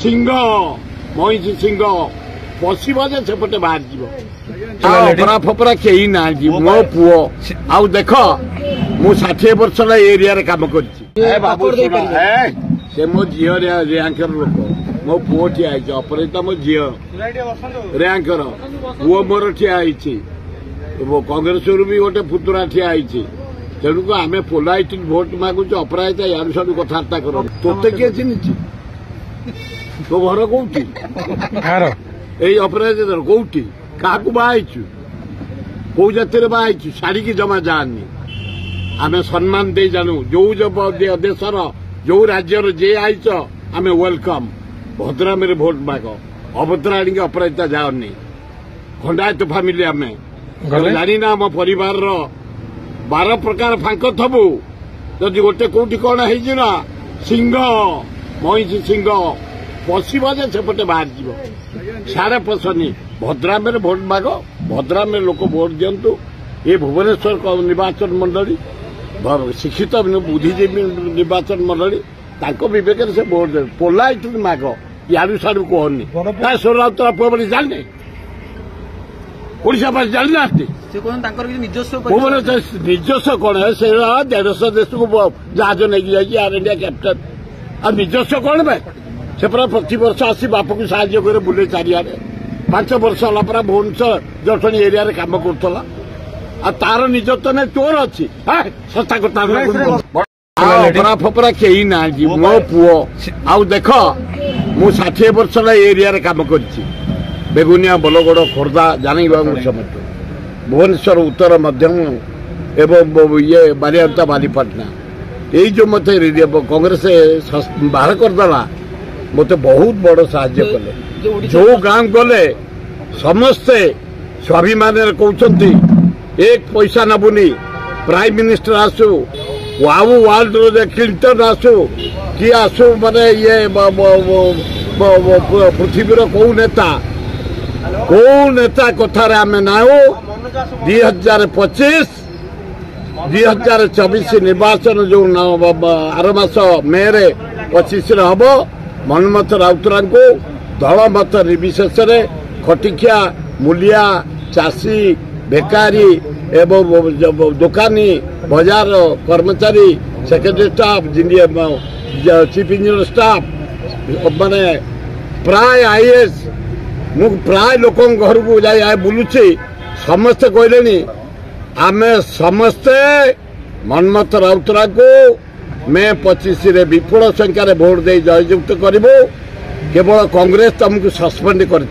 सिंह मईसी सिंह पशिब जे सेपटे बाहर अपरा फपरा कई ना मो पुओ आउ देख मु 60 वर्ष एरिया काम कर मो झी रैंकर लोक मो पुओ ठिया अपराजिता मो झी रैंकर पुओ मोर ठिया कांग्रेस भी गोटे पुतुरा ठिया तेणुक आम पोलाइट भोट मागुच अपराजिता यार सब कथबार्ता कर तोते किए चिन्ह तो घर कौटी यही अपराजिता कौटी क्या बाहु कौ जाति बाहु छाड़ी जमा जानी आम सम्मान दे जानू जो देशर जो राज्यर जे आईच आम वेलकम भद्राम भोट माग अभद्राणी अपराजिता जाओनी खंडायत फैमिली आम जानी ना आम परिवार 12 प्रकार फांक थबु जदि गोटे कौटी कौन है सिंह मईसी सिंह पशिब जे सेपटे बाहर सारे पसनी भद्राम भोट माग भद्राम लोक भोट दिंतु ये भुवनेश्वर निर्वाचन मंडली शिक्षित बुद्धिजीवी निर्वाचन मंडली विवेक से भोट दे पोलाइट माग यारू सारू कहनी स्वर राउतरा पुआ बोली जाने ओडिशा पास जानी ना निजस्व कौन है से 150 देश को जहाज नहीं एयर इंडिया कैप्टन आ निजस्व कौन भाई से पूरा प्रति वर्ष आसी बाप को साहाଯ୍य करे बुले चारियारे 5 वर्ष होला पूरा भुवनेश्वर जटणी एरिया रे काम करथला आ तार निजत्व ने तोर अच्छी सस्ता अपरा फपरा कई ना मो पुओ आउ देख मु 60 वर्ष एरिया रे काम कर बेगुनिया बलगड़ खोर्धा जानी समेत भुवनेश्वर उत्तर मध्यम एवं ये बारियाता बालीपाटना यही जो मत कांग्रेस बाहर करदेला मत बहुत बड़ साहाଯ୍य कले जो गाँव गले समस्ते स्वाभिमान कहते एक पैसा नबुनी प्राइम मिनिस्टर आसु वाऊ वर्ल्ड क्लिंटन आसु कि आसु माने ये पृथ्वीर कौ नेता कथार आम नाओ 2025 2024 निर्वाचन जो आर मास मे 25 हम मनमथ राउतरा को दल मत निर्विशेष खटिकिया मूलिया चाषी बेकारी एवं दुकानी बाजार कर्मचारी secretary staff chief engineer staff माने प्राय आईएएस मु प्राय लोक घर को जाए बुलूची समस्ते कहले आम समस्ते मनमथ राउतरा को मे 25 विपुल संख्यार भोट दे जययुक्त करूँ केवल कांग्रेस तुमको सस्पेंड कर